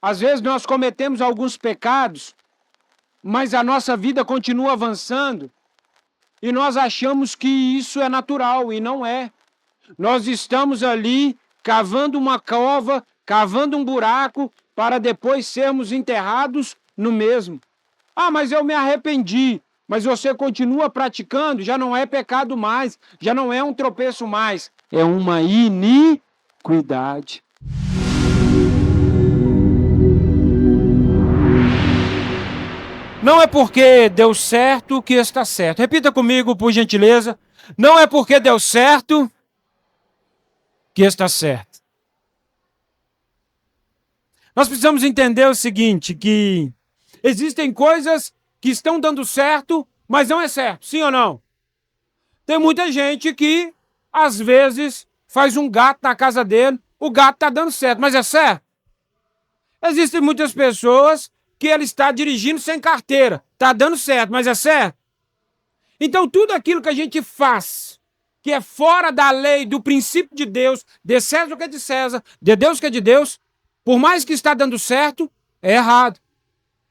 Às vezes nós cometemos alguns pecados, mas a nossa vida continua avançando e nós achamos que isso é natural e não é. Nós estamos ali cavando uma cova, cavando um buraco para depois sermos enterrados no mesmo. Ah, mas eu me arrependi. Mas você continua praticando, já não é pecado mais, já não é um tropeço mais, é uma iniquidade. Não é porque deu certo que está certo. Repita comigo, por gentileza. Não é porque deu certo que está certo. Nós precisamos entender o seguinte, que existem coisas que estão dando certo, mas não é certo, sim ou não? Tem muita gente que, às vezes, faz um gato na casa dele, o gato está dando certo, mas é certo? Existem muitas pessoas que ele está dirigindo sem carteira, está dando certo, mas é certo? Então, tudo aquilo que a gente faz, que é fora da lei, do princípio de Deus, de César o que é de César, de Deus o que é de Deus, por mais que está dando certo, é errado.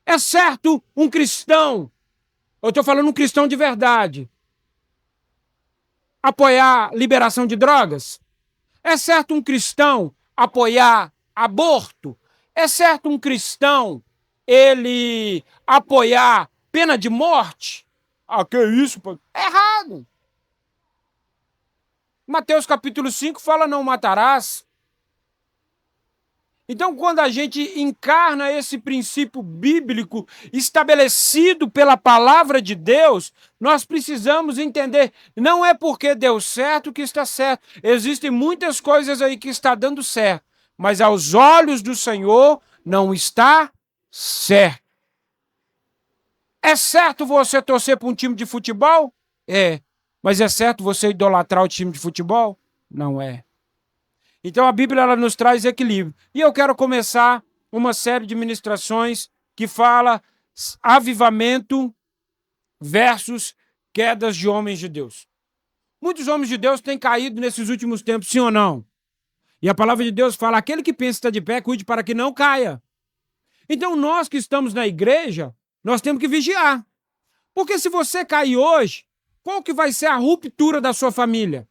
É certo um cristão, eu estou falando um cristão de verdade, apoiar liberação de drogas? É certo um cristão apoiar aborto? É certo um cristão ele apoiar pena de morte? Ah, que isso, pô? É errado. Mateus capítulo 5 fala não matarás. Então, quando a gente encarna esse princípio bíblico estabelecido pela palavra de Deus, nós precisamos entender, não é porque deu certo que está certo. Existem muitas coisas aí que está dando certo, mas aos olhos do Senhor não está certo. É certo você torcer para um time de futebol? É. Mas é certo você idolatrar o time de futebol? Não é. Então a Bíblia ela nos traz equilíbrio. E eu quero começar uma série de ministrações que fala avivamento versus quedas de homens de Deus. Muitos homens de Deus têm caído nesses últimos tempos, sim ou não? E a palavra de Deus fala, aquele que pensa estar de pé, cuide para que não caia. Então nós que estamos na igreja, nós temos que vigiar. Porque se você cair hoje, qual que vai ser a ruptura da sua família?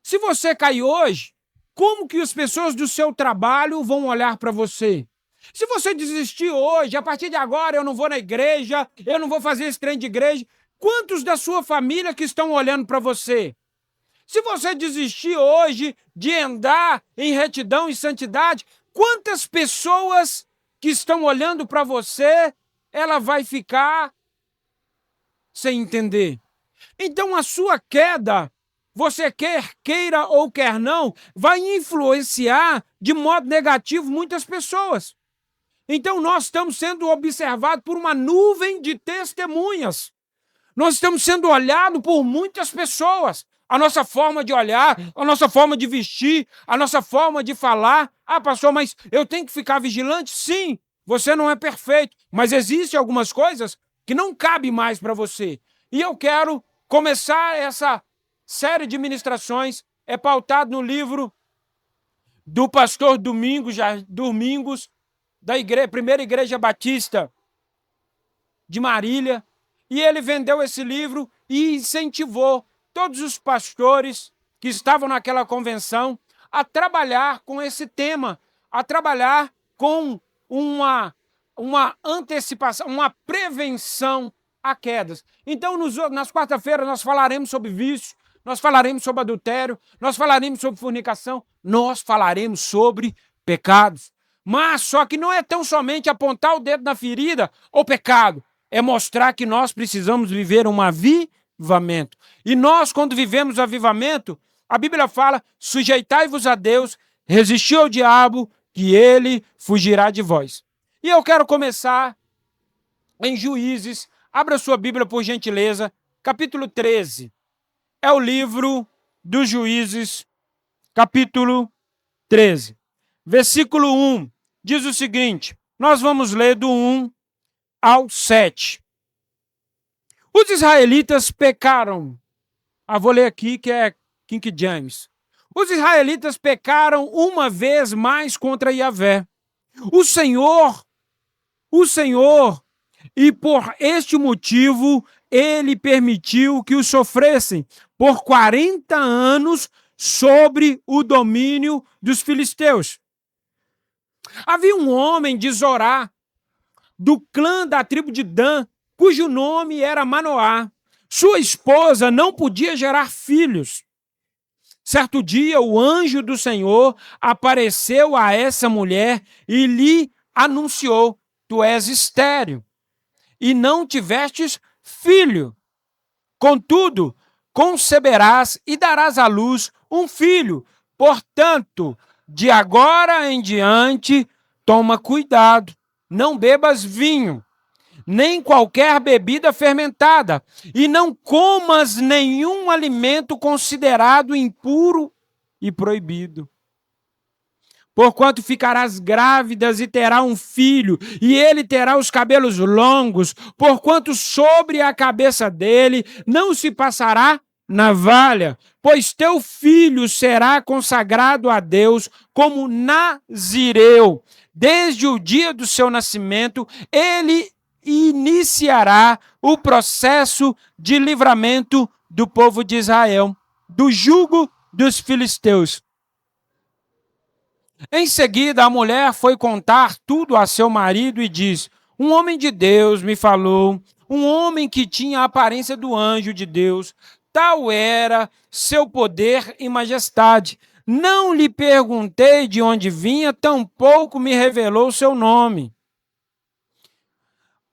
Se você cair hoje, como que as pessoas do seu trabalho vão olhar para você? Se você desistir hoje, a partir de agora eu não vou na igreja, eu não vou fazer esse trem de igreja, quantos da sua família que estão olhando para você? Se você desistir hoje de andar em retidão e santidade, quantas pessoas que estão olhando para você, ela vai ficar sem entender? Então a sua queda, você quer queira ou quer não, vai influenciar de modo negativo muitas pessoas. Então nós estamos sendo observados por uma nuvem de testemunhas. Nós estamos sendo olhados por muitas pessoas. A nossa forma de olhar, a nossa forma de vestir, a nossa forma de falar. Ah, pastor, mas eu tenho que ficar vigilante? Sim, você não é perfeito, mas existem algumas coisas que não cabem mais para você. E eu quero começar essa série de ministrações, é pautado no livro do pastor Domingos, da primeira igreja batista de Marília, e ele vendeu esse livro e incentivou todos os pastores que estavam naquela convenção a trabalhar com esse tema, a trabalhar com uma antecipação, uma prevenção a quedas. Então, nas quarta-feiras, nós falaremos sobre vício, nós falaremos sobre adultério, nós falaremos sobre fornicação, nós falaremos sobre pecados. Mas só que não é tão somente apontar o dedo na ferida ou pecado, é mostrar que nós precisamos viver um avivamento. E nós, quando vivemos avivamento, a Bíblia fala, sujeitai-vos a Deus, resisti ao diabo, que ele fugirá de vós. E eu quero começar em Juízes. Abra sua Bíblia, por gentileza, capítulo 13. É o livro dos Juízes, capítulo 13. Versículo 1 diz o seguinte, nós vamos ler do 1 ao 7. Os israelitas pecaram. Vou ler aqui que é King James. Os israelitas pecaram uma vez mais contra Yahvé. O Senhor, e por este motivo, ele permitiu que os sofressem por 40 anos sobre o domínio dos filisteus. Havia um homem de Zorá, do clã da tribo de Dan, cujo nome era Manoá. Sua esposa não podia gerar filhos. Certo dia, o anjo do Senhor apareceu a essa mulher e lhe anunciou: tu és estéril e não tivestes filho. Contudo, conceberás e darás à luz um filho. Portanto, de agora em diante, toma cuidado, não bebas vinho, nem qualquer bebida fermentada, e não comas nenhum alimento considerado impuro e proibido. Porquanto ficarás grávidas e terá um filho, e ele terá os cabelos longos, porquanto sobre a cabeça dele não se passará navalha, pois teu filho será consagrado a Deus como nazireu. Desde o dia do seu nascimento, ele iniciará o processo de livramento do povo de Israel, do jugo dos filisteus. Em seguida, a mulher foi contar tudo a seu marido e disse: um homem de Deus me falou, um homem que tinha a aparência do anjo de Deus, tal era seu poder e majestade. Não lhe perguntei de onde vinha, tampouco me revelou seu nome.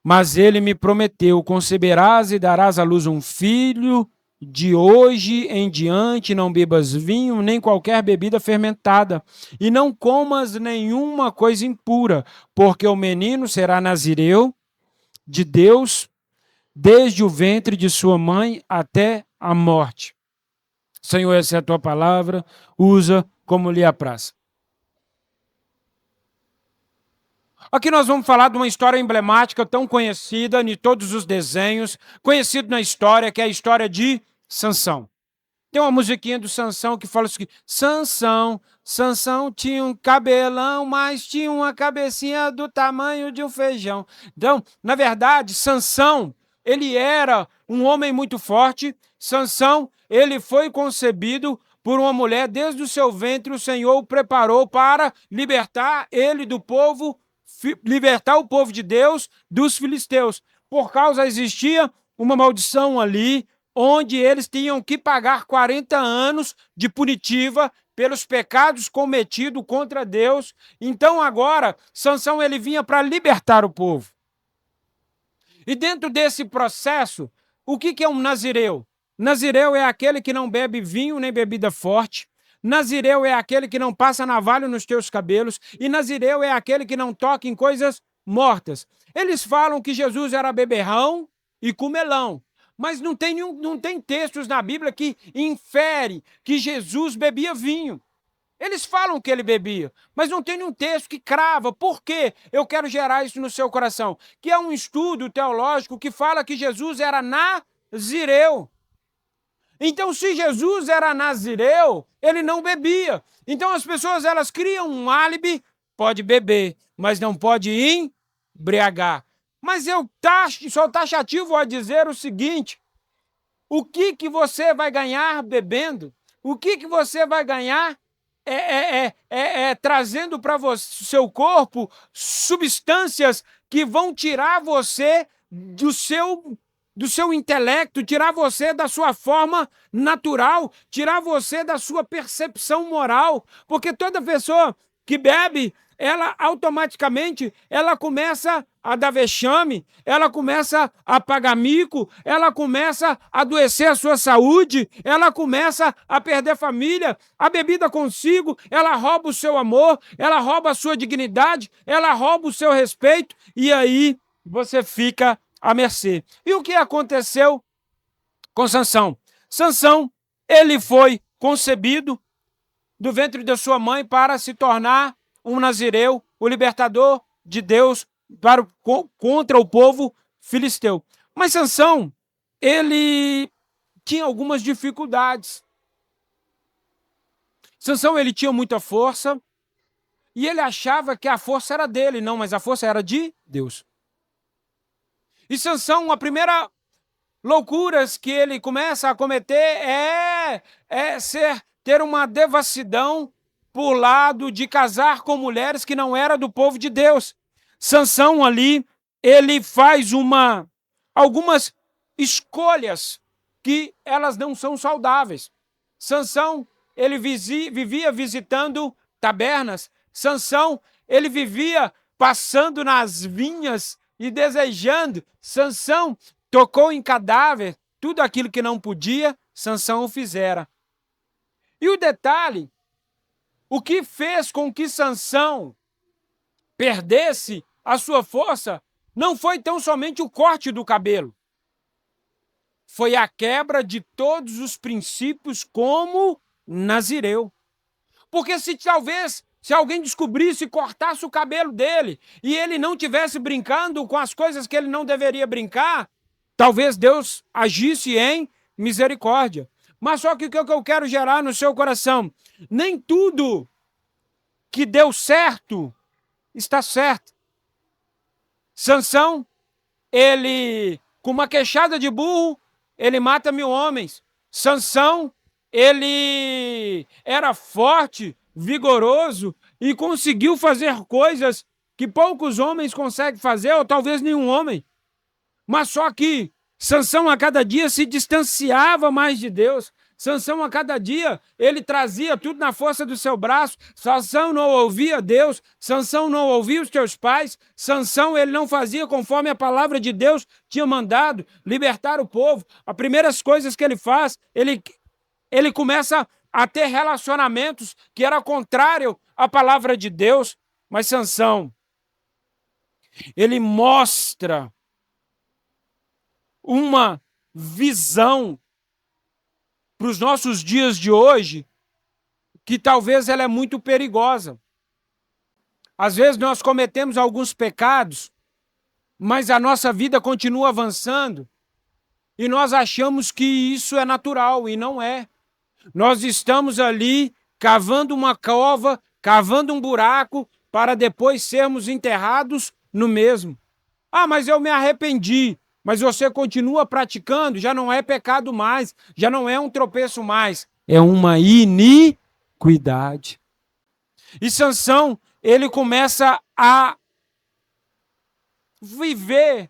Mas ele me prometeu: conceberás e darás à luz um filho. De hoje em diante não bebas vinho, nem qualquer bebida fermentada, e não comas nenhuma coisa impura, porque o menino será nazireu de Deus desde o ventre de sua mãe até a morte. Senhor, essa é a tua palavra, usa como lhe apraz. Aqui nós vamos falar de uma história emblemática tão conhecida em todos os desenhos, conhecido na história, que é a história de Sansão. Tem uma musiquinha do Sansão que fala assim: Sansão tinha um cabelão, mas tinha uma cabecinha do tamanho de um feijão. Então, na verdade, Sansão, ele era um homem muito forte. Sansão, ele foi concebido por uma mulher. Desde o seu ventre, o Senhor o preparou para libertar ele do povo, libertar o povo de Deus dos filisteus. Por causa existia uma maldição ali, onde eles tinham que pagar 40 anos de punitiva pelos pecados cometidos contra Deus. Então agora, Sansão ele vinha para libertar o povo. E dentro desse processo, o que é um nazireu? Nazireu é aquele que não bebe vinho nem bebida forte. Nazireu é aquele que não passa navalha nos teus cabelos. E nazireu é aquele que não toca em coisas mortas. Eles falam que Jesus era beberrão e comelão. Mas não tem textos na Bíblia que infere que Jesus bebia vinho. Eles falam que ele bebia, mas não tem nenhum texto que crava. Por quê? Eu quero gerar isso no seu coração. Que é um estudo teológico que fala que Jesus era nazireu. Então, se Jesus era nazireu, ele não bebia. Então, as pessoas elas criam um álibi: pode beber, mas não pode embriagar. Mas eu sou taxativo a dizer o seguinte: o que você vai ganhar bebendo? O que você vai ganhar trazendo para o seu corpo substâncias que vão tirar você do seu intelecto, tirar você da sua forma natural, tirar você da sua percepção moral? Porque toda pessoa que bebe, ela automaticamente ela começa a dar vexame, ela começa a pagar mico, ela começa a adoecer a sua saúde, ela começa a perder família. A bebida consigo, ela rouba o seu amor, ela rouba a sua dignidade, ela rouba o seu respeito, e aí você fica à mercê. E o que aconteceu com Sansão? Sansão, ele foi concebido do ventre da sua mãe para se tornar um nazireu, o libertador de Deus contra o povo filisteu. Mas Sansão, ele tinha algumas dificuldades. Sansão, ele tinha muita força, E ele achava que a força era dele, não, mas a força era de Deus. E Sansão, a primeira loucuras que ele começa a cometer ter uma devassidão por lado de casar com mulheres que não eram do povo de Deus. Sansão ali, ele faz algumas escolhas que elas não são saudáveis. Sansão, ele vivia visitando tabernas. Sansão, ele vivia passando nas vinhas e desejando. Sansão tocou em cadáver, tudo aquilo que não podia, Sansão o fizera. E o detalhe, o que fez com que Sansão perdesse a sua força não foi tão somente o corte do cabelo. Foi a quebra de todos os princípios como nazireu. Porque se alguém descobrisse e cortasse o cabelo dele e ele não tivesse brincando com as coisas que ele não deveria brincar, talvez Deus agisse em misericórdia. Mas só que o que eu quero gerar no seu coração, nem tudo que deu certo está certo. Sansão, ele, com uma queixada de burro, ele mata 1000 homens. Sansão, ele era forte, vigoroso e conseguiu fazer coisas que poucos homens conseguem fazer, ou talvez nenhum homem. Mas só que Sansão a cada dia se distanciava mais de Deus. Sansão a cada dia, ele trazia tudo na força do seu braço. Sansão não ouvia Deus. Sansão não ouvia os seus pais. Sansão, ele não fazia conforme a palavra de Deus tinha mandado, libertar o povo. As primeiras coisas que ele faz, ele começa a ter relacionamentos que era contrário à palavra de Deus. Mas Sansão, ele mostra uma visão para os nossos dias de hoje, que talvez ela é muito perigosa. Às vezes nós cometemos alguns pecados, mas a nossa vida continua avançando e nós achamos que isso é natural e não é. Nós estamos ali cavando uma cova, cavando um buraco para depois sermos enterrados no mesmo. Ah, mas eu me arrependi. Mas você continua praticando, já não é pecado mais, já não é um tropeço mais, é uma iniquidade. E Sansão, ele começa a viver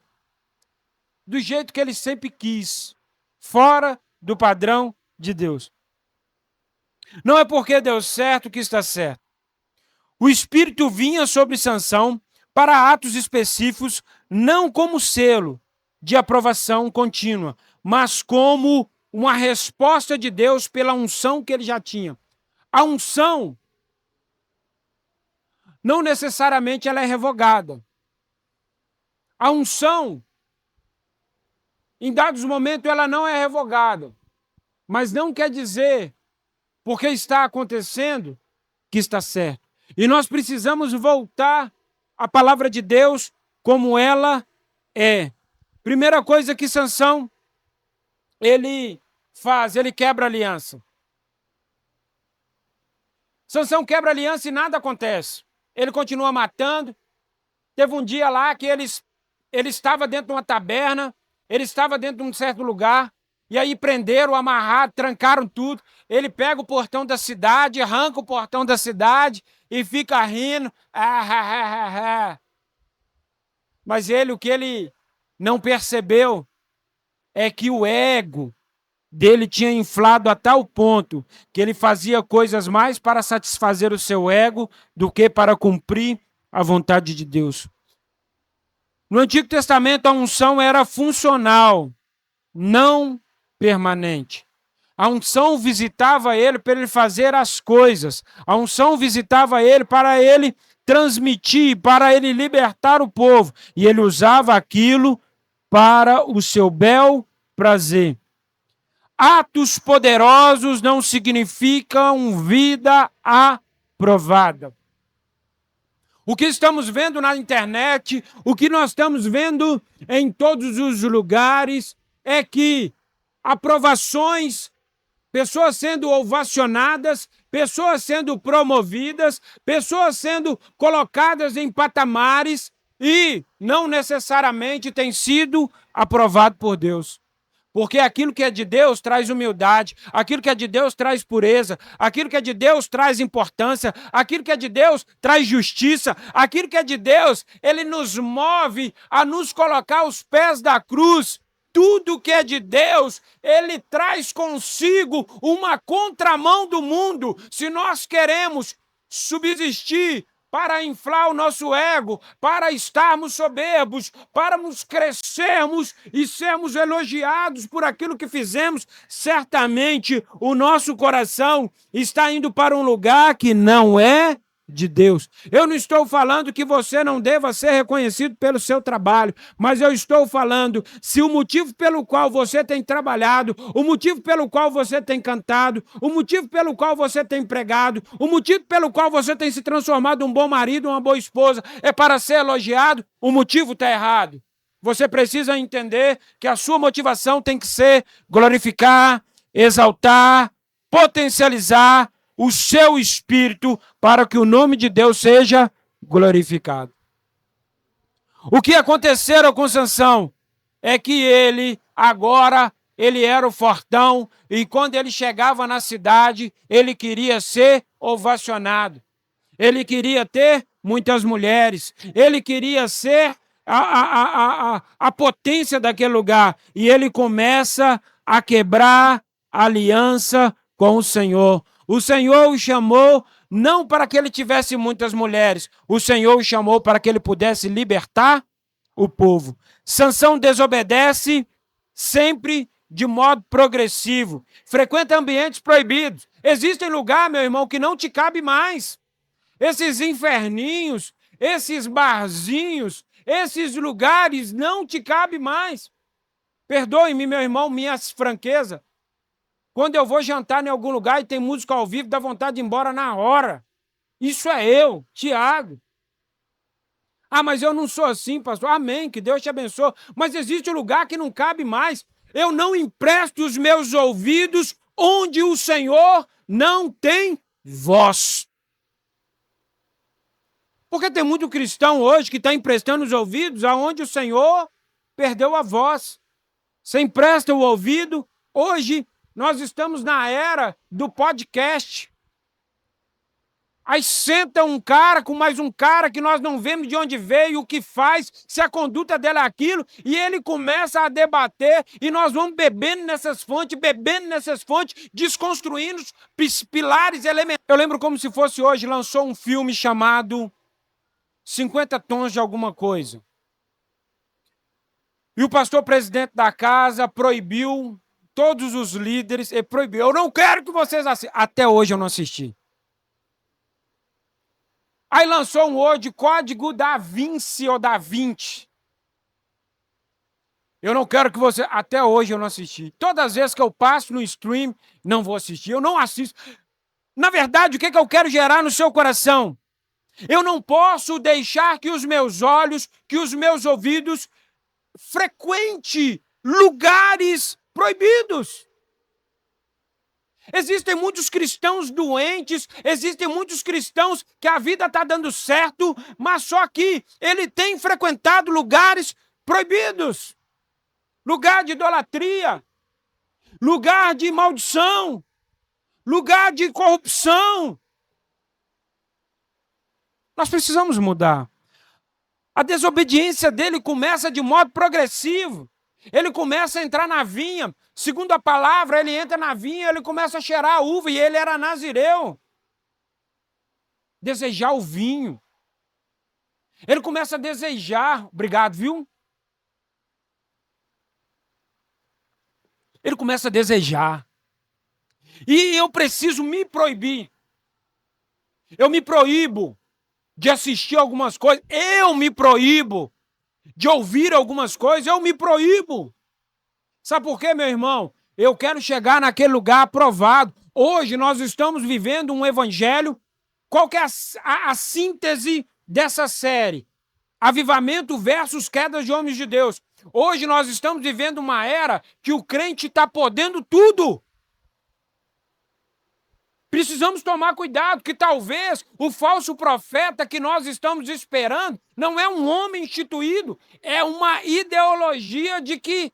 do jeito que ele sempre quis, fora do padrão de Deus. Não é porque deu certo que está certo. O Espírito vinha sobre Sansão para atos específicos, não como selo de aprovação contínua, mas como uma resposta de Deus pela unção que ele já tinha. A unção não necessariamente ela é revogada. A unção, em dados momentos, ela não é revogada. Mas não quer dizer, porque está acontecendo, que está certo. E nós precisamos voltar à palavra de Deus como ela é. Primeira coisa que Sansão, ele faz, ele quebra a aliança. Sansão quebra a aliança e nada acontece. Ele continua matando. Teve um dia lá que ele estava dentro de uma taberna, ele estava dentro de um certo lugar, e aí prenderam, amarraram, trancaram tudo. Ele pega o portão da cidade, arranca o portão da cidade e fica rindo. Mas o que ele não percebeu é que o ego dele tinha inflado a tal ponto que ele fazia coisas mais para satisfazer o seu ego do que para cumprir a vontade de Deus. No Antigo Testamento, a unção era funcional, não permanente. A unção visitava ele para ele fazer as coisas. A unção visitava ele para ele transmitir, para ele libertar o povo. E ele usava aquilo para o seu bel prazer. Atos poderosos não significam vida aprovada. O que estamos vendo na internet, o que nós estamos vendo em todos os lugares, é que aprovações pessoas sendo ovacionadas, pessoas sendo promovidas, pessoas sendo colocadas em patamares e não necessariamente tem sido aprovado por Deus. Porque aquilo que é de Deus traz humildade, aquilo que é de Deus traz pureza, aquilo que é de Deus traz importância, aquilo que é de Deus traz justiça, aquilo que é de Deus, ele nos move a nos colocar aos pés da cruz. Tudo que é de Deus, ele traz consigo uma contramão do mundo. Se nós queremos subsistir para inflar o nosso ego, para estarmos soberbos, para nos crescermos e sermos elogiados por aquilo que fizemos, certamente o nosso coração está indo para um lugar que não é de Deus. Eu não estou falando que você não deva ser reconhecido pelo seu trabalho, mas eu estou falando se o motivo pelo qual você tem trabalhado, o motivo pelo qual você tem cantado, o motivo pelo qual você tem pregado, o motivo pelo qual você tem se transformado um bom marido, uma boa esposa, é para ser elogiado, o motivo está errado. Você precisa entender que a sua motivação tem que ser glorificar, exaltar, potencializar o seu espírito para que o nome de Deus seja glorificado. O que aconteceu com Sansão é que ele era o fortão e quando ele chegava na cidade, ele queria ser ovacionado. Ele queria ter muitas mulheres, ele queria ser a potência daquele lugar. E ele começa a quebrar a aliança com o Senhor. O Senhor o chamou não para que ele tivesse muitas mulheres, o Senhor o chamou para que ele pudesse libertar o povo. Sansão desobedece sempre de modo progressivo, frequenta ambientes proibidos. Existem lugares, meu irmão, que não te cabe mais. Esses inferninhos, esses barzinhos, esses lugares não te cabem mais. Perdoe-me, meu irmão, minha franqueza. Quando eu vou jantar em algum lugar e tem música ao vivo, dá vontade de ir embora na hora. Isso é eu, Tiago. Ah, mas eu não sou assim, pastor. Amém, que Deus te abençoe. Mas existe um lugar que não cabe mais. Eu não empresto os meus ouvidos onde o Senhor não tem voz. Porque tem muito cristão hoje que está emprestando os ouvidos aonde o Senhor perdeu a voz. Você empresta o ouvido. Hoje nós estamos na era do podcast. Aí senta um cara com mais um cara que nós não vemos de onde veio, o que faz, se a conduta dele é aquilo, e ele começa a debater, e nós vamos bebendo nessas fontes, desconstruindo os pilares elementares. Eu lembro como se fosse hoje, lançou um filme chamado 50 Tons de Alguma Coisa. E o pastor presidente da casa proibiu todos os líderes, ele proibiu. Eu não quero que vocês assistam. Até hoje eu não assisti. Aí lançou um hoje, Código da Vinci ou da Vinci. Eu não quero que você... Até hoje eu não assisti. Todas as vezes que eu passo no stream, não vou assistir. Eu não assisto. Na verdade, o que eu quero gerar no seu coração? Eu não posso deixar que os meus olhos, que os meus ouvidos frequente lugares proibidos. Existem muitos cristãos doentes, existem muitos cristãos que a vida está dando certo, mas só que ele tem frequentado lugares proibidos. Lugar de idolatria, lugar de maldição, lugar de corrupção. Nós precisamos mudar. A desobediência dele começa de modo progressivo. Ele começa a entrar na vinha. Segundo a palavra, ele entra na vinha, ele começa a cheirar a uva, e ele era nazireu. Desejar o vinho. Ele começa a desejar. Obrigado, viu? Ele começa a desejar. E eu preciso me proibir. Eu me proíbo de assistir algumas coisas. Eu me proíbo de ouvir algumas coisas. Eu me proíbo. Sabe por quê, meu irmão? Eu quero chegar naquele lugar aprovado. Hoje nós estamos vivendo um evangelho. Qual que é a síntese dessa série? Avivamento versus quedas de homens de Deus. Hoje nós estamos vivendo uma era que o crente está podendo tudo. Precisamos tomar cuidado, que talvez o falso profeta que nós estamos esperando não é um homem instituído, é uma ideologia de que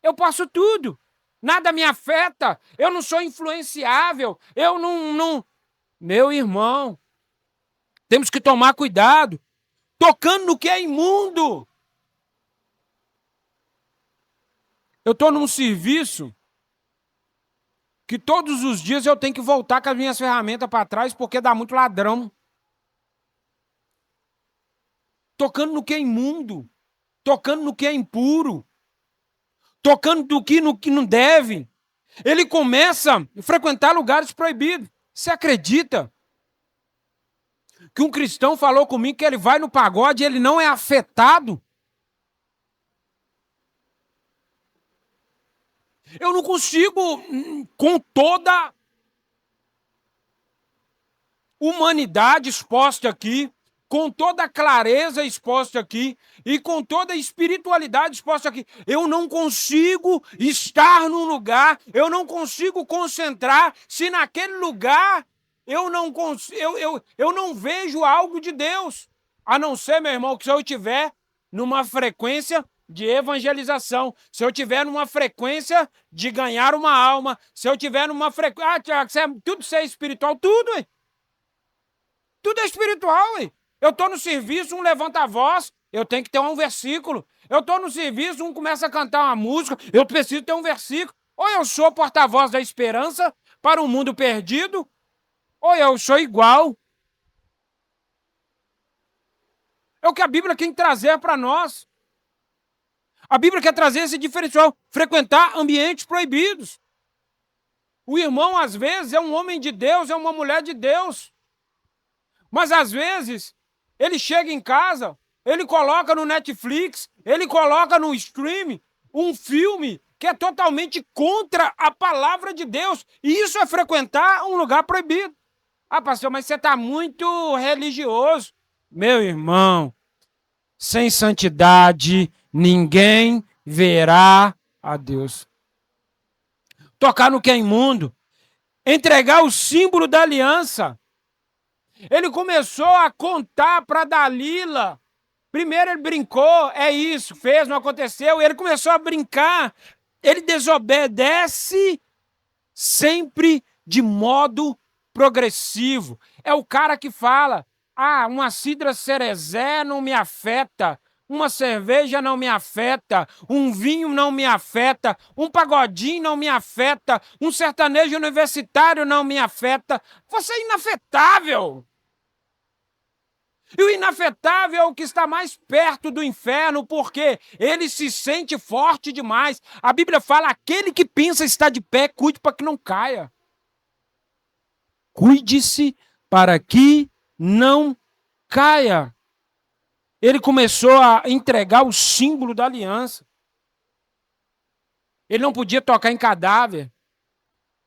eu posso tudo, nada me afeta, eu não sou influenciável, eu não... Meu irmão, temos que tomar cuidado, tocando no que é imundo. Eu estou num serviço que todos os dias eu tenho que voltar com as minhas ferramentas para trás porque dá muito ladrão. Tocando no que é imundo, tocando no que é impuro, tocando no que não deve. Ele começa a frequentar lugares proibidos. Você acredita que um cristão falou comigo que ele vai no pagode e ele não é afetado? Eu não consigo, com toda humanidade exposta aqui, com toda a clareza exposta aqui e com toda a espiritualidade exposta aqui, eu não consigo estar num lugar, eu não consigo concentrar se naquele lugar eu não vejo algo de Deus, a não ser, meu irmão, que se eu estiver numa frequência de evangelização, se eu estiver numa frequência de ganhar uma alma, se eu estiver numa frequência... Ah, Tiago, tudo isso é espiritual, tudo, hein? Tudo é espiritual, hein? Eu estou no serviço, um levanta a voz, eu tenho que ter um versículo. Eu estou no serviço, um começa a cantar uma música, eu preciso ter um versículo. Ou eu sou porta-voz da esperança para um mundo perdido, ou eu sou igual. É o que a Bíblia quer trazer para nós. A Bíblia quer trazer esse diferencial, frequentar ambientes proibidos. O irmão, às vezes, é um homem de Deus, é uma mulher de Deus. Mas, às vezes, ele chega em casa, ele coloca no Netflix, ele coloca no stream um filme que é totalmente contra a palavra de Deus. E isso é frequentar um lugar proibido. Ah, pastor, mas você está muito religioso. Meu irmão, sem santidade, ninguém verá a Deus. Tocar no que é imundo. Entregar o símbolo da aliança. Ele começou a contar para Dalila. Primeiro ele brincou, é isso, fez, não aconteceu. Ele começou a brincar. Ele desobedece sempre de modo progressivo. É o cara que fala, uma cidra cerezé não me afeta, uma cerveja não me afeta, um vinho não me afeta, um pagodinho não me afeta, um sertanejo universitário não me afeta. Você é inafetável. E o inafetável é o que está mais perto do inferno, porque ele se sente forte demais. A Bíblia fala, aquele que pensa estar de pé, cuide para que não caia. Cuide-se para que não caia. Ele começou a entregar o símbolo da aliança. Ele não podia tocar em cadáver.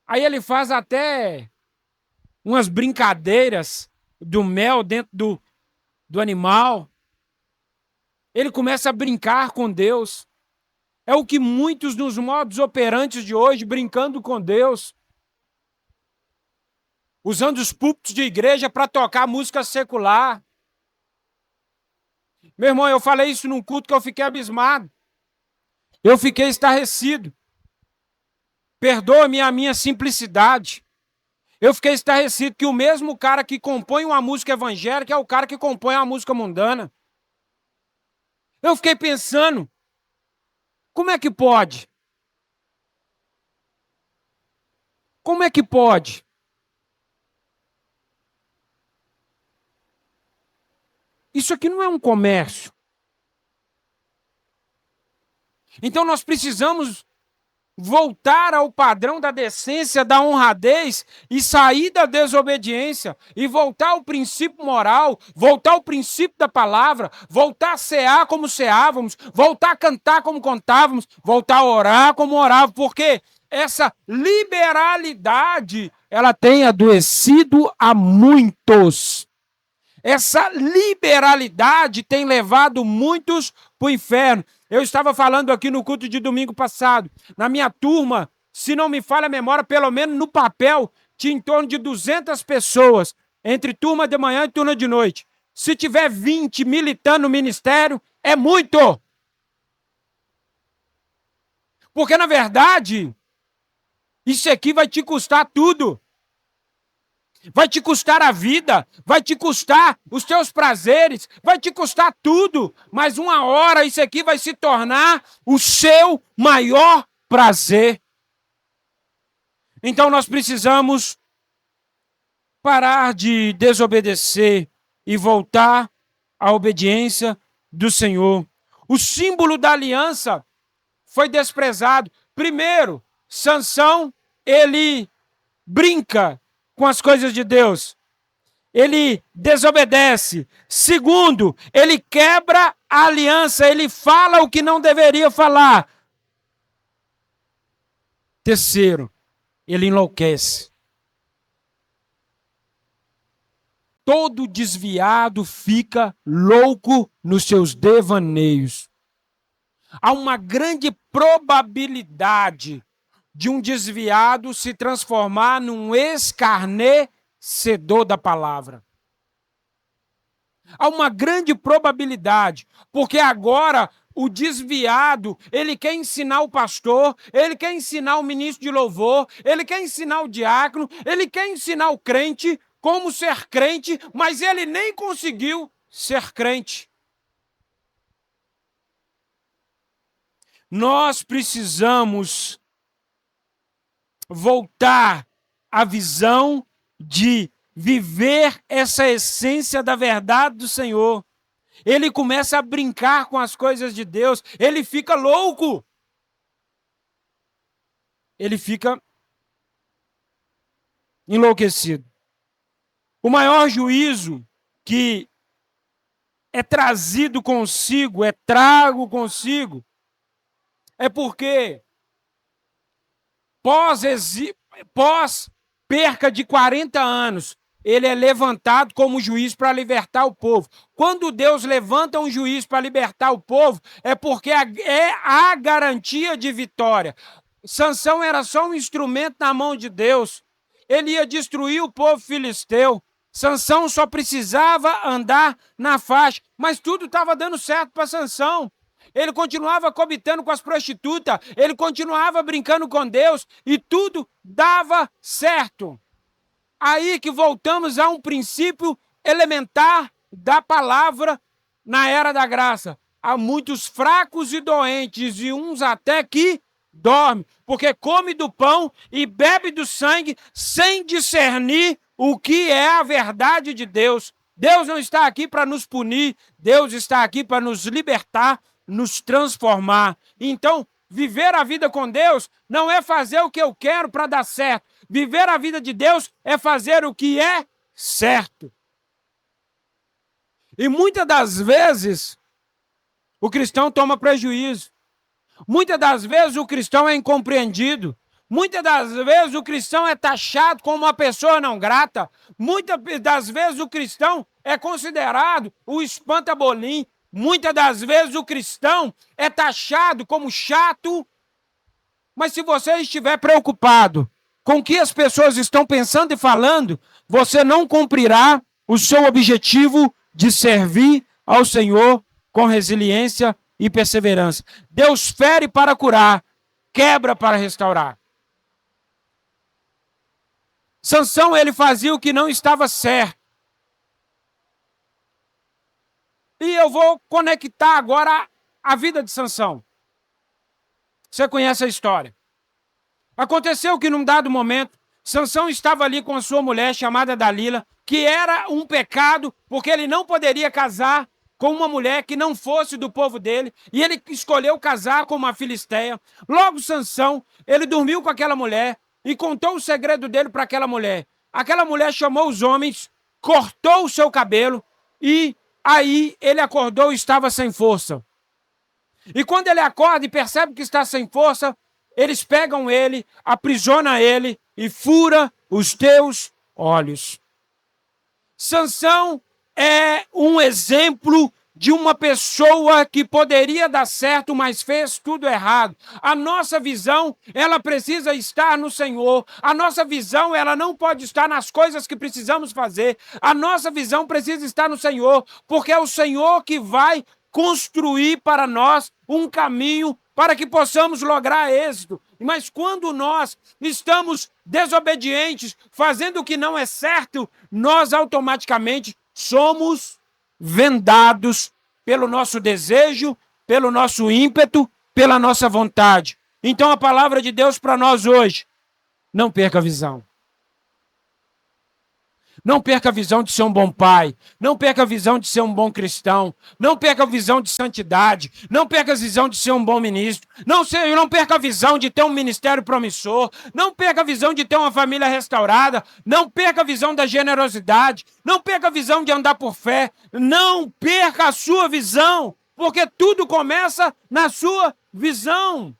Aí ele faz até umas brincadeiras do mel dentro do animal. Ele começa a brincar com Deus. É o que muitos dos modos operantes de hoje, brincando com Deus. Usando os púlpitos de igreja para tocar música secular. Meu irmão, eu falei isso num culto que eu fiquei abismado. Eu fiquei estarrecido. Perdoa-me a minha simplicidade. Eu fiquei estarrecido que o mesmo cara que compõe uma música evangélica é o cara que compõe uma música mundana. Eu fiquei pensando, como é que pode? Como é que pode? Isso aqui não é um comércio. Então nós precisamos voltar ao padrão da decência, da honradez e sair da desobediência e voltar ao princípio moral, voltar ao princípio da palavra, voltar a cear como ceávamos, voltar a cantar como cantávamos, voltar a orar como orávamos, porque essa liberalidade, ela tem adoecido a muitos. Essa liberalidade tem levado muitos para o inferno. Eu estava falando aqui no culto de domingo passado. Na minha turma, se não me falha a memória, pelo menos no papel, tinha em torno de 200 pessoas, entre turma de manhã e turma de noite. Se tiver 20 militando no ministério, é muito. Porque, na verdade, isso aqui vai te custar tudo. Vai te custar a vida, vai te custar os teus prazeres, vai te custar tudo. Mas uma hora isso aqui vai se tornar o seu maior prazer. Então nós precisamos parar de desobedecer e voltar à obediência do Senhor. O símbolo da aliança foi desprezado. Primeiro, Sansão, ele brinca com as coisas de Deus. Ele desobedece. Segundo, ele quebra a aliança, ele fala o que não deveria falar. Terceiro, ele enlouquece. Todo desviado fica louco nos seus devaneios. Há uma grande probabilidade de um desviado se transformar num escarnecedor da palavra. Há uma grande probabilidade, porque agora o desviado, ele quer ensinar o pastor, ele quer ensinar o ministro de louvor, ele quer ensinar o diácono, ele quer ensinar o crente como ser crente, mas ele nem conseguiu ser crente. Nós precisamos voltar à visão de viver essa essência da verdade do Senhor. Ele começa a brincar com as coisas de Deus, ele fica louco. Ele fica enlouquecido. O maior juízo que é trazido consigo, é trago consigo, é porque pós perca de 40 anos, ele é levantado como juiz para libertar o povo. Quando Deus levanta um juiz para libertar o povo, é porque é a garantia de vitória. Sansão era só um instrumento na mão de Deus. Ele ia destruir o povo filisteu. Sansão só precisava andar na faixa, mas tudo estava dando certo para Sansão. Ele continuava coabitando com as prostitutas, ele continuava brincando com Deus e tudo dava certo. Aí que voltamos a um princípio elementar da palavra na era da graça. Há muitos fracos e doentes e uns até que dormem, porque come do pão e bebe do sangue sem discernir o que é a verdade de Deus. Deus não está aqui para nos punir, Deus está aqui para nos libertar, nos transformar. Então, viver a vida com Deus não é fazer o que eu quero para dar certo. Viver a vida de Deus é fazer o que é certo. E muitas das vezes, o cristão toma prejuízo. Muitas das vezes, o cristão é incompreendido. Muitas das vezes, o cristão é taxado como uma pessoa não grata. Muitas das vezes, o cristão é considerado o espantabolim. Muitas das vezes o cristão é taxado como chato, mas se você estiver preocupado com o que as pessoas estão pensando e falando, você não cumprirá o seu objetivo de servir ao Senhor com resiliência e perseverança. Deus fere para curar, quebra para restaurar. Sansão, ele fazia o que não estava certo. E eu vou conectar agora a vida de Sansão. Você conhece a história. Aconteceu que num dado momento, Sansão estava ali com a sua mulher chamada Dalila, que era um pecado, porque ele não poderia casar com uma mulher que não fosse do povo dele, e ele escolheu casar com uma filisteia. Logo Sansão, ele dormiu com aquela mulher e contou o segredo dele para aquela mulher. Aquela mulher chamou os homens, cortou o seu cabelo e aí ele acordou e estava sem força. E quando ele acorda e percebe que está sem força, eles pegam ele, aprisionam ele e fura os teus olhos. Sansão é um exemplo de uma pessoa que poderia dar certo, mas fez tudo errado. A nossa visão, ela precisa estar no Senhor. A nossa visão, ela não pode estar nas coisas que precisamos fazer. A nossa visão precisa estar no Senhor, porque é o Senhor que vai construir para nós um caminho para que possamos lograr êxito. Mas quando nós estamos desobedientes, fazendo o que não é certo, nós automaticamente somos vendados pelo nosso desejo, pelo nosso ímpeto, pela nossa vontade. Então a palavra de Deus para nós hoje: não perca a visão. Não perca a visão de ser um bom pai. Não perca a visão de ser um bom cristão. Não perca a visão de santidade. Não perca a visão de ser um bom ministro. Não perca a visão de ter um ministério promissor. Não perca a visão de ter uma família restaurada. Não perca a visão da generosidade. Não perca a visão de andar por fé. Não perca a sua visão, porque tudo começa na sua visão.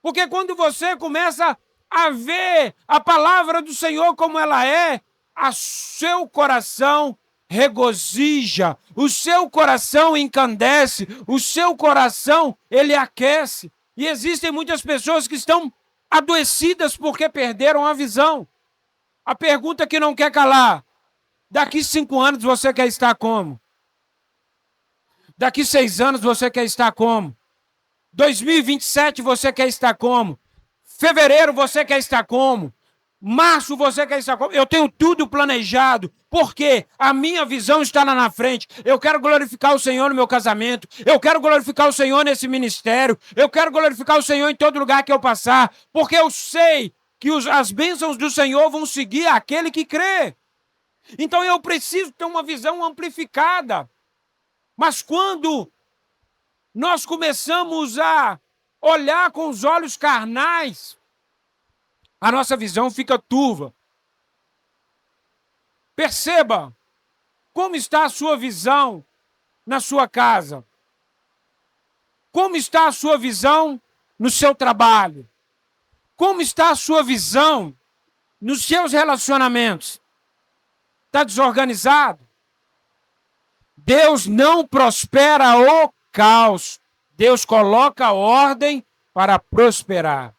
Porque quando você começa a ver a palavra do Senhor como ela é, o seu coração regozija, o seu coração encandece, o seu coração, ele aquece. E existem muitas pessoas que estão adoecidas porque perderam a visão. A pergunta que não quer calar: daqui 5 anos você quer estar como? Daqui 6 anos você quer estar como? 2027 você quer estar como? Fevereiro você quer estar como? Março você quer estar como? Eu tenho tudo planejado, porque a minha visão está lá na frente. Eu quero glorificar o Senhor no meu casamento, eu quero glorificar o Senhor nesse ministério, eu quero glorificar o Senhor em todo lugar que eu passar, porque eu sei que as bênçãos do Senhor vão seguir aquele que crê. Então eu preciso ter uma visão amplificada. Mas quando nós começamos a olhar com os olhos carnais, a nossa visão fica turva. Perceba como está a sua visão na sua casa. Como está a sua visão no seu trabalho. Como está a sua visão nos seus relacionamentos. Está desorganizado? Deus não prospera o caos. Deus coloca ordem para prosperar.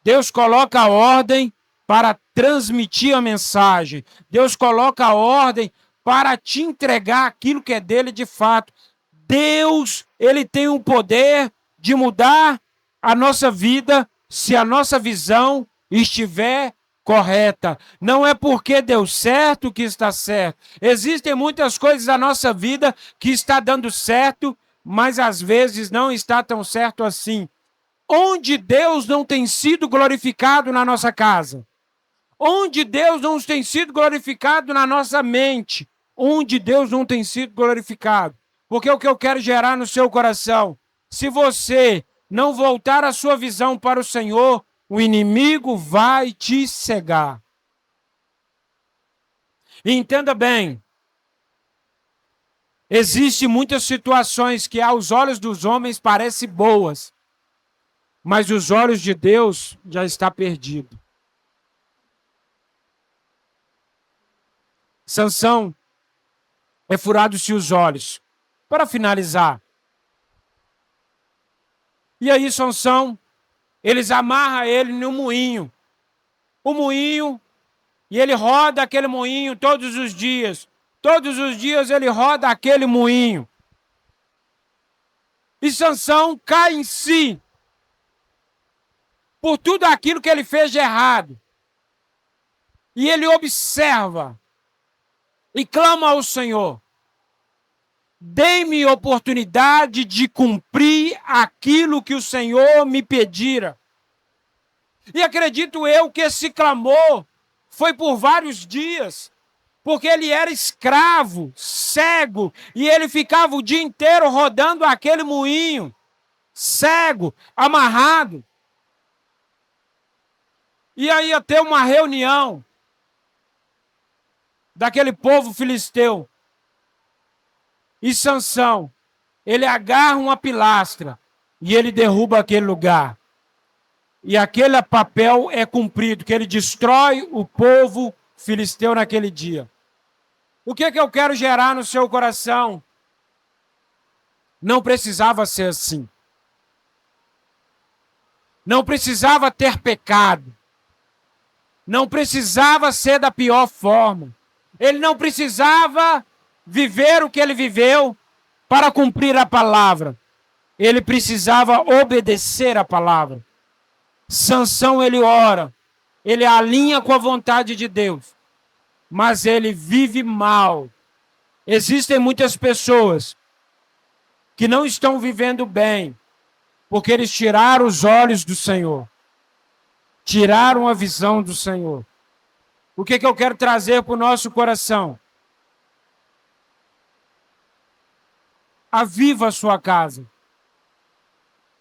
Deus coloca ordem para transmitir a mensagem. Deus coloca ordem para te entregar aquilo que é dele de fato. Deus, ele tem o poder de mudar a nossa vida se a nossa visão estiver correta. Não é porque deu certo que está certo. Existem muitas coisas na nossa vida que está dando certo, mas às vezes não está tão certo assim. Onde Deus não tem sido glorificado na nossa casa? Onde Deus não tem sido glorificado na nossa mente? Onde Deus não tem sido glorificado? Porque o que eu quero gerar no seu coração, se você não voltar a sua visão para o Senhor, o inimigo vai te cegar. E entenda bem, existem muitas situações que aos olhos dos homens parecem boas, mas os olhos de Deus já está perdido. Sansão é furado-se os olhos. Para finalizar. E aí Sansão, eles amarram ele no moinho. O moinho, e ele roda aquele moinho todos os dias. Todos os dias ele roda aquele moinho. E Sansão cai em si por tudo aquilo que ele fez de errado. E ele observa e clama ao Senhor: dê-me oportunidade de cumprir aquilo que o Senhor me pedira. E acredito eu que esse clamor foi por vários dias, porque ele era escravo, cego, e ele ficava o dia inteiro rodando aquele moinho, cego, amarrado. E aí ia ter uma reunião daquele povo filisteu. E Sansão, ele agarra uma pilastra e ele derruba aquele lugar. E aquele papel é cumprido, que ele destrói o povo filisteu naquele dia. O que eu quero gerar no seu coração? Não precisava ser assim. Não precisava ter pecado. Não precisava ser da pior forma. Ele não precisava viver o que ele viveu para cumprir a palavra. Ele precisava obedecer a palavra. Sansão, ele ora. Ele alinha com a vontade de Deus. Mas ele vive mal. Existem muitas pessoas que não estão vivendo bem, porque eles tiraram os olhos do Senhor, tiraram a visão do Senhor. O que eu quero trazer para o nosso coração? Aviva a sua casa,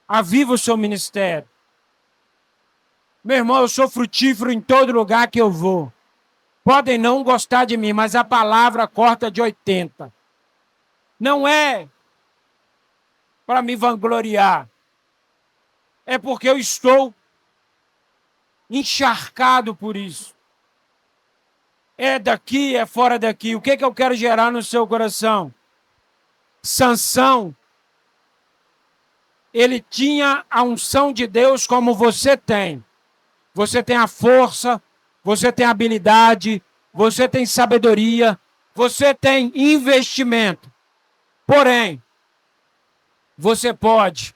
aviva o seu ministério. Meu irmão, eu sou frutífero em todo lugar que eu vou. Podem não gostar de mim, mas a palavra corta de 80. Não é para me vangloriar. É porque eu estou encharcado por isso. É daqui, é fora daqui. O que eu quero gerar no seu coração? Sansão, ele tinha a unção de Deus como você tem. Você tem a força, você tem a habilidade, você tem sabedoria, você tem investimento. Porém, você pode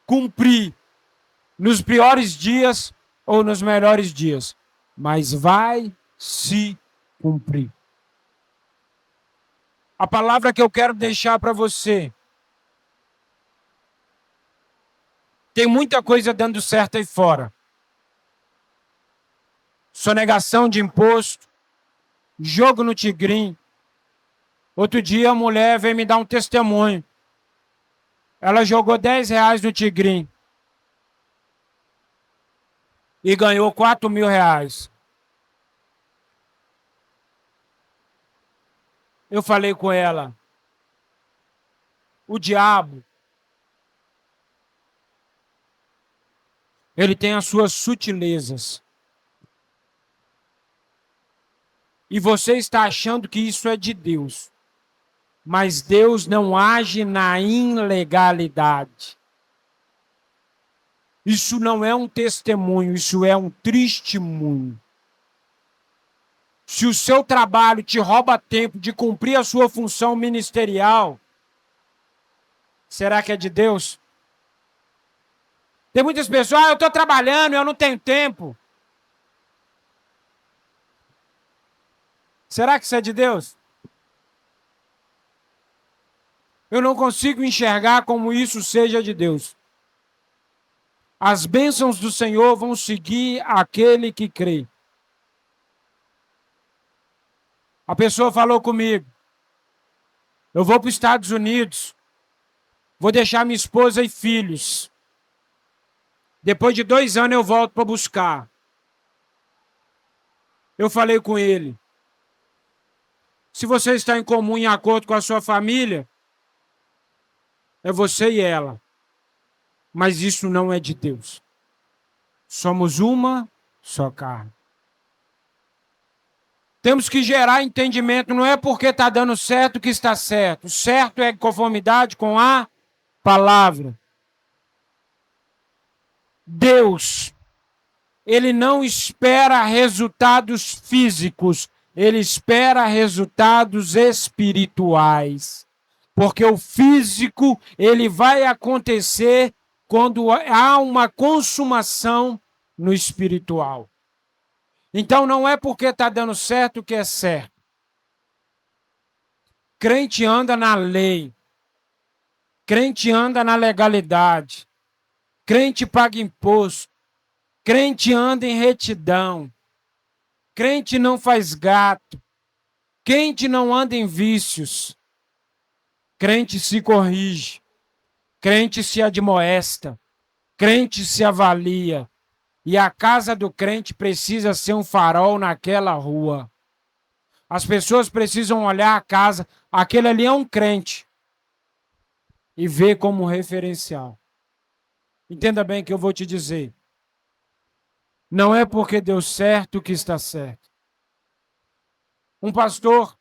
cumprir nos piores dias ou nos melhores dias, mas vai se cumprir. A palavra que eu quero deixar para você: tem muita coisa dando certo aí fora. Sonegação de imposto, jogo no Tigrinho. Outro dia a mulher veio me dar um testemunho. Ela jogou R$10 no Tigrinho e ganhou R$4.000. Eu falei com ela: o diabo, ele tem as suas sutilezas. E você está achando que isso é de Deus. Mas Deus não age na ilegalidade. Isso não é um testemunho, isso é um testemunho. Se o seu trabalho te rouba tempo de cumprir a sua função ministerial, será que é de Deus? Tem muitas pessoas: eu estou trabalhando, eu não tenho tempo. Será que isso é de Deus? Eu não consigo enxergar como isso seja de Deus. As bênçãos do Senhor vão seguir aquele que crê. A pessoa falou comigo: eu vou para os Estados Unidos, vou deixar minha esposa e filhos. Depois de 2 anos eu volto para buscar. Eu falei com ele: se você está em comum, em acordo com a sua família, é você e ela. Mas isso não é de Deus. Somos uma só carne. Temos que gerar entendimento. Não é porque está dando certo que está certo. O certo é conformidade com a palavra. Deus, ele não espera resultados físicos. Ele espera resultados espirituais. Porque o físico, ele vai acontecer quando há uma consumação no espiritual. Então não é porque está dando certo que é certo. Crente anda na lei. Crente anda na legalidade. Crente paga imposto. Crente anda em retidão. Crente não faz gato. Crente não anda em vícios. Crente se corrige. Crente se admoesta. Crente se avalia. E a casa do crente precisa ser um farol naquela rua. As pessoas precisam olhar a casa. Aquele ali é um crente. E ver como referencial. Entenda bem o que eu vou te dizer. Não é porque deu certo que está certo. Um pastor,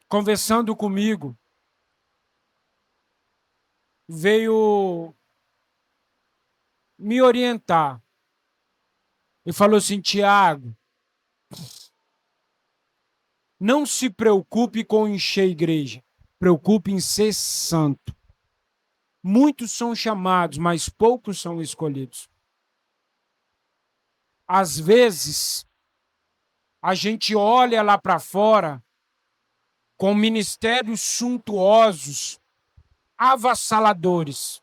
conversando comigo, veio me orientar e falou assim: Tiago, não se preocupe com encher a igreja, preocupe em ser santo. Muitos são chamados, mas poucos são escolhidos. Às vezes, a gente olha lá para fora com ministérios suntuosos, avassaladores,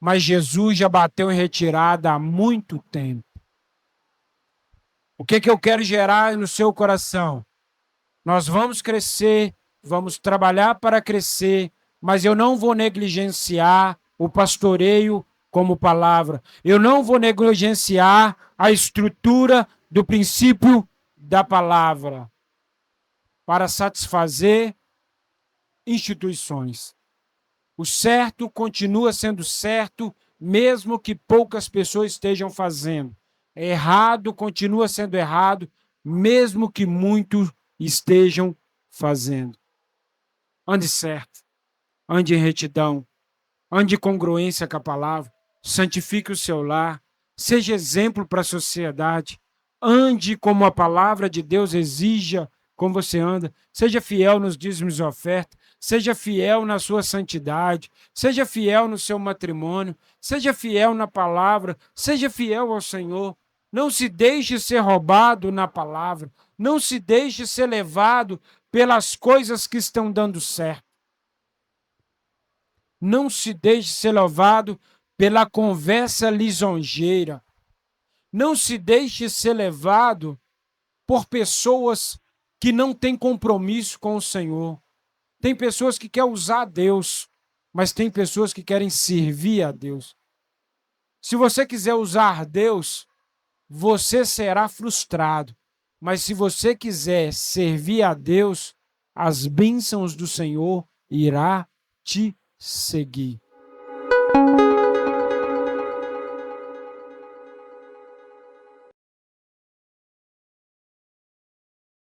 mas Jesus já bateu em retirada há muito tempo. O que eu quero gerar no seu coração? Nós vamos crescer, vamos trabalhar para crescer, mas eu não vou negligenciar o pastoreio como palavra. Eu não vou negligenciar a estrutura do princípio da palavra para satisfazer instituições. O certo continua sendo certo, mesmo que poucas pessoas estejam fazendo. Errado continua sendo errado, mesmo que muitos estejam fazendo. Ande certo, ande em retidão, ande em congruência com a palavra, santifique o seu lar, seja exemplo para a sociedade, ande como a palavra de Deus exija como você anda, seja fiel nos dízimos e ofertas, seja fiel na sua santidade, seja fiel no seu matrimônio, seja fiel na palavra, seja fiel ao Senhor. Não se deixe ser roubado na palavra, não se deixe ser levado pelas coisas que estão dando certo. Não se deixe ser levado pela conversa lisonjeira. Não se deixe ser levado por pessoas que não têm compromisso com o Senhor. Tem pessoas que querem usar Deus, mas tem pessoas que querem servir a Deus. Se você quiser usar Deus, você será frustrado. Mas se você quiser servir a Deus, as bênçãos do Senhor irá te seguir.